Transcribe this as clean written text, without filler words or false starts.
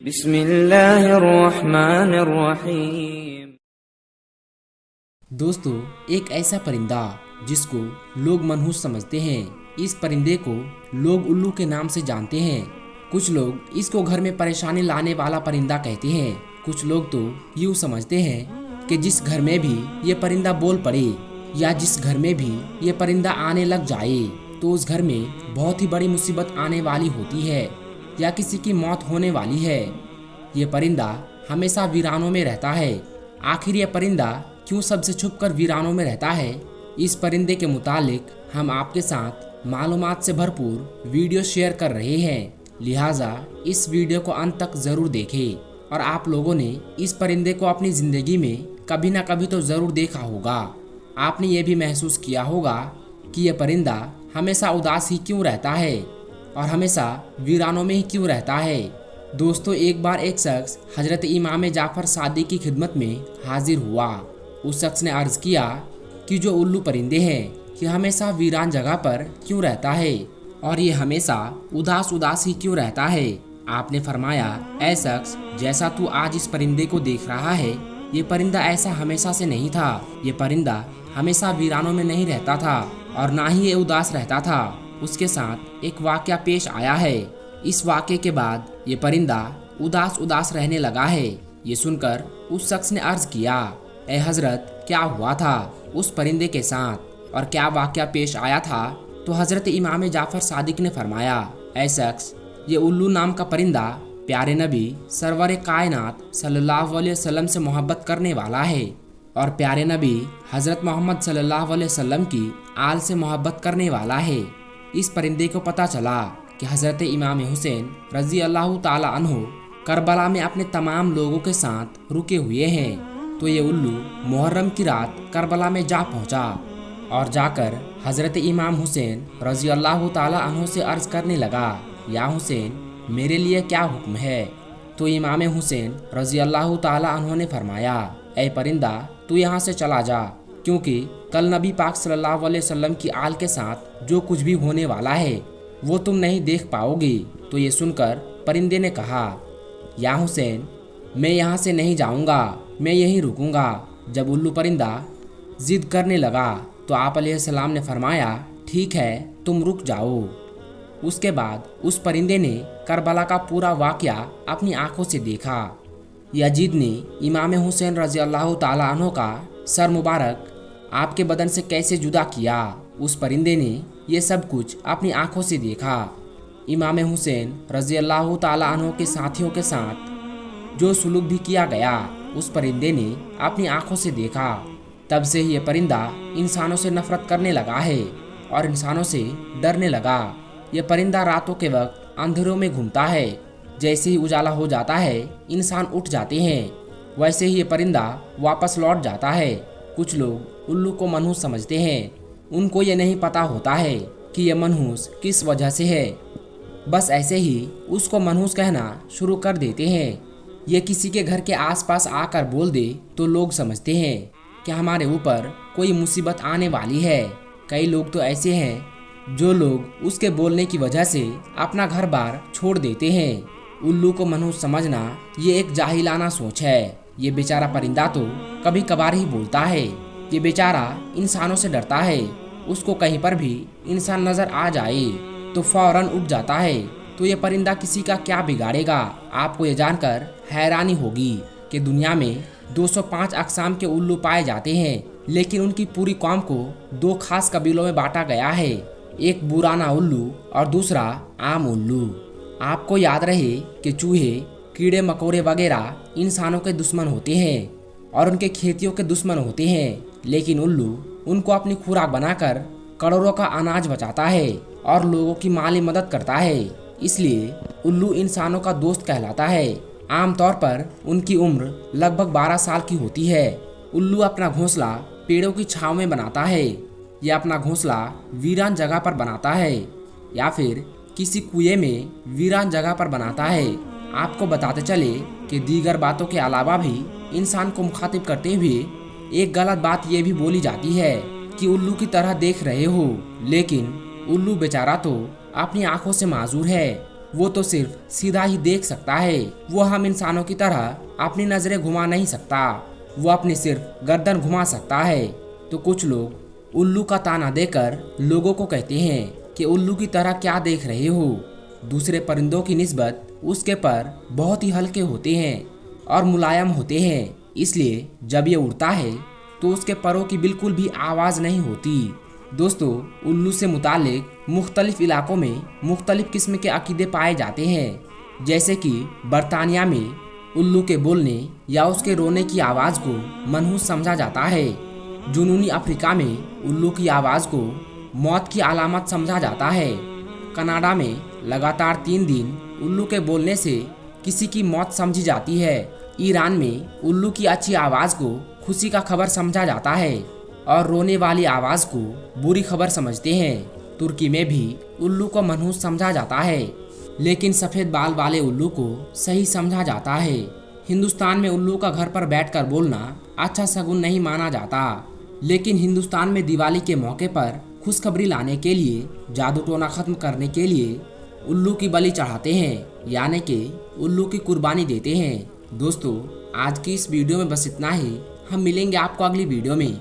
बिस्मिल्लाहिर्रहमानिर्रहीम। दोस्तों, एक ऐसा परिंदा जिसको लोग मनहूस समझते हैं। इस परिंदे को लोग उल्लू के नाम से जानते हैं। कुछ लोग इसको घर में परेशानी लाने वाला परिंदा कहते हैं। कुछ लोग तो यूँ समझते हैं कि जिस घर में भी ये परिंदा बोल पड़े या जिस घर में भी ये परिंदा आने लग जाए तो उस घर में बहुत ही बड़ी मुसीबत आने वाली होती है या किसी की मौत होने वाली है। ये परिंदा हमेशा वीरानों में रहता है। आखिर ये परिंदा क्यों सबसे छुपकर वीरानों में रहता है? इस परिंदे के मुतालिक हम आपके साथ मालूमात से भरपूर वीडियो शेयर कर रहे हैं, लिहाजा इस वीडियो को अंत तक ज़रूर देखें। और आप लोगों ने इस परिंदे को अपनी ज़िंदगी में कभी ना कभी तो ज़रूर देखा होगा। आपने ये भी महसूस किया होगा कि यह परिंदा हमेशा उदास ही क्यों रहता है और हमेशा वीरानों में ही क्यों रहता है। दोस्तों, एक बार एक शख्स हजरत इमाम जाफ़र सादिक की खिदमत में हाजिर हुआ। उस शख्स ने अर्ज़ किया कि जो उल्लू परिंदे हैं ये हमेशा वीरान जगह पर क्यों रहता है और ये हमेशा उदास उदास ही क्यों रहता है। आपने फरमाया, ऐ शख्स, जैसा तू आज इस परिंदे को देख रहा है ये परिंदा ऐसा हमेशा से नहीं था। ये परिंदा हमेशा वीरानों में नहीं रहता था और ना ही ये उदास रहता था। उसके साथ एक वाक़या पेश आया है। इस वाक़े के बाद ये परिंदा उदास उदास रहने लगा है। ये सुनकर उस शख्स ने अर्ज़ किया, ए हज़रत, क्या हुआ था उस परिंदे के साथ और क्या वाक़या पेश आया था? तो हज़रत इमाम जाफ़र सादिक ने फरमाया, ऐ शख्स, ये उल्लू नाम का परिंदा प्यारे नबी सरवर कायनात सल्लल्लाहु अलैहि वसल्लम से मोहब्बत करने वाला है और प्यारे नबी हज़रत मोहम्मद सल्लल्लाहु अलैहि वसल्लम की आल से मोहब्बत करने वाला है। इस परिंदे को पता चला कि हज़रत इमाम हुसैन रज़ी अल्लाह ताला अन्हु करबला में अपने तमाम लोगों के साथ रुके हुए हैं। तो ये उल्लू मुहर्रम की रात करबला में जा पहुंचा और जाकर हज़रत इमाम हुसैन रज़ी अल्लाह ताला अन्हु से अर्ज़ करने लगा, या हुसैन, मेरे लिए क्या हुक्म है? तो इमाम हुसैन रज़ी अल्लाह ताला अन्हु ने फरमाया, ऐ परिंदा, तू यहाँ से चला जा, क्योंकि कल नबी पाक सल्लल्लाहु अलैहि वसल्लम की आल के साथ जो कुछ भी होने वाला है वो तुम नहीं देख पाओगे। तो ये सुनकर परिंदे ने कहा, या हुसैन, मैं यहाँ से नहीं जाऊँगा, मैं यहीं रुकूँगा। जब उल्लू परिंदा ज़िद करने लगा तो आप अलैहिस्सलाम ने फरमाया, ठीक है, तुम रुक जाओ। उसके बाद उस परिंदे ने करबला का पूरा वाक़या अपनी आंखों से देखा। यजीद ने इमाम हुसैन रज़ी अल्लाह ताला अन्हु का सर मुबारक आपके बदन से कैसे जुदा किया। उस परिंदे ने ये सब कुछ अपनी आंखों से देखा। इमाम हुसैन रज़ी अल्लाह ताला अन्हु के साथियों के साथ जो सुलूक भी किया गया उस परिंदे ने अपनी आंखों से देखा। तब से ही ये परिंदा इंसानों से नफरत करने लगा है और इंसानों से डरने लगा। ये परिंदा रातों के वक्त अंधेरों में घूमता है। जैसे ही उजाला हो जाता है इंसान उठ जाते हैं, वैसे ही ये परिंदा वापस लौट जाता है। कुछ लोग उल्लू को मनहूस समझते हैं। उनको ये नहीं पता होता है कि ये मनहूस किस वजह से है, बस ऐसे ही उसको मनहूस कहना शुरू कर देते हैं। ये किसी के घर के आसपास आकर बोल दे तो लोग समझते हैं कि हमारे ऊपर कोई मुसीबत आने वाली है। कई लोग तो ऐसे हैं जो लोग उसके बोलने की वजह से अपना घर बार छोड़ देते हैं। उल्लू को मनहूस समझना ये एक जाहिलाना सोच है। ये बेचारा परिंदा तो कभी कभार ही बोलता है। ये बेचारा इंसानों से डरता है। उसको कहीं पर भी इंसान नज़र आ जाए तो फौरन उठ जाता है। तो ये परिंदा किसी का क्या बिगाड़ेगा? आपको ये जानकर हैरानी होगी कि दुनिया में 205 अक़साम के उल्लू पाए जाते हैं, लेकिन उनकी पूरी कौम को दो खास कबीलों में बांटा गया है, एक बुराना उल्लू और दूसरा आम उल्लू। आपको याद रहे कि चूहे, कीड़े मकोड़े वगैरह इंसानों के दुश्मन होते हैं और उनके खेतियों के दुश्मन होते हैं, लेकिन उल्लू उनको अपनी खुराक बनाकर करोड़ों का अनाज बचाता है और लोगों की माली मदद करता है। इसलिए उल्लू इंसानों का दोस्त कहलाता है। आमतौर पर उनकी उम्र लगभग 12 साल की होती है। उल्लू अपना घोंसला पेड़ों की छांव में बनाता है या अपना घोंसला वीरान जगह पर बनाता है या फिर किसी कुएं में वीरान जगह पर बनाता है। आपको बताते चले कि दीगर बातों के अलावा भी इंसान को मुखातिब करते हुए एक गलत बात ये भी बोली जाती है कि उल्लू की तरह देख रहे हो, लेकिन उल्लू बेचारा तो अपनी आंखों से माजूर है। वो तो सिर्फ सीधा ही देख सकता है। वो हम इंसानों की तरह अपनी नजरें घुमा नहीं सकता। वो अपनी सिर्फ गर्दन घुमा सकता है। तो कुछ लोग उल्लू का ताना देकर लोगों को कहते हैं कि उल्लू की तरह क्या देख रहे हो। दूसरे परिंदों की निस्बत उसके पर बहुत ही हल्के होते हैं और मुलायम होते हैं, इसलिए जब ये उड़ता है तो उसके परों की बिल्कुल भी आवाज़ नहीं होती। दोस्तों, उल्लू से मुतालिक मुख्तलिफ इलाकों में मुख्तलिफ किस्म के अकीदे पाए जाते हैं। जैसे कि बरतानिया में उल्लू के बोलने या उसके रोने की आवाज़ को मनहूस समझा जाता है। जुनूनी अफ्रीका में उल्लू की आवाज़ को मौत की अलामत समझा जाता है। कनाडा में लगातार 3 दिन उल्लू के बोलने से किसी की मौत समझी जाती है। ईरान में उल्लू की अच्छी आवाज़ को खुशी का खबर समझा जाता है और रोने वाली आवाज़ को बुरी खबर समझते हैं। तुर्की में भी उल्लू को मनहूस समझा जाता है, लेकिन सफ़ेद बाल वाले उल्लू को सही समझा जाता है। हिंदुस्तान में उल्लू का घर पर बैठकर बोलना अच्छा शगुन नहीं माना जाता, लेकिन हिंदुस्तान में दिवाली के मौके पर खुशखबरी लाने के लिए, जादू टोना खत्म करने के लिए उल्लू की बलि चढ़ाते हैं, यानी कि उल्लू की कुर्बानी देते हैं। दोस्तों, आज की इस वीडियो में बस इतना ही। हम मिलेंगे आपको अगली वीडियो में।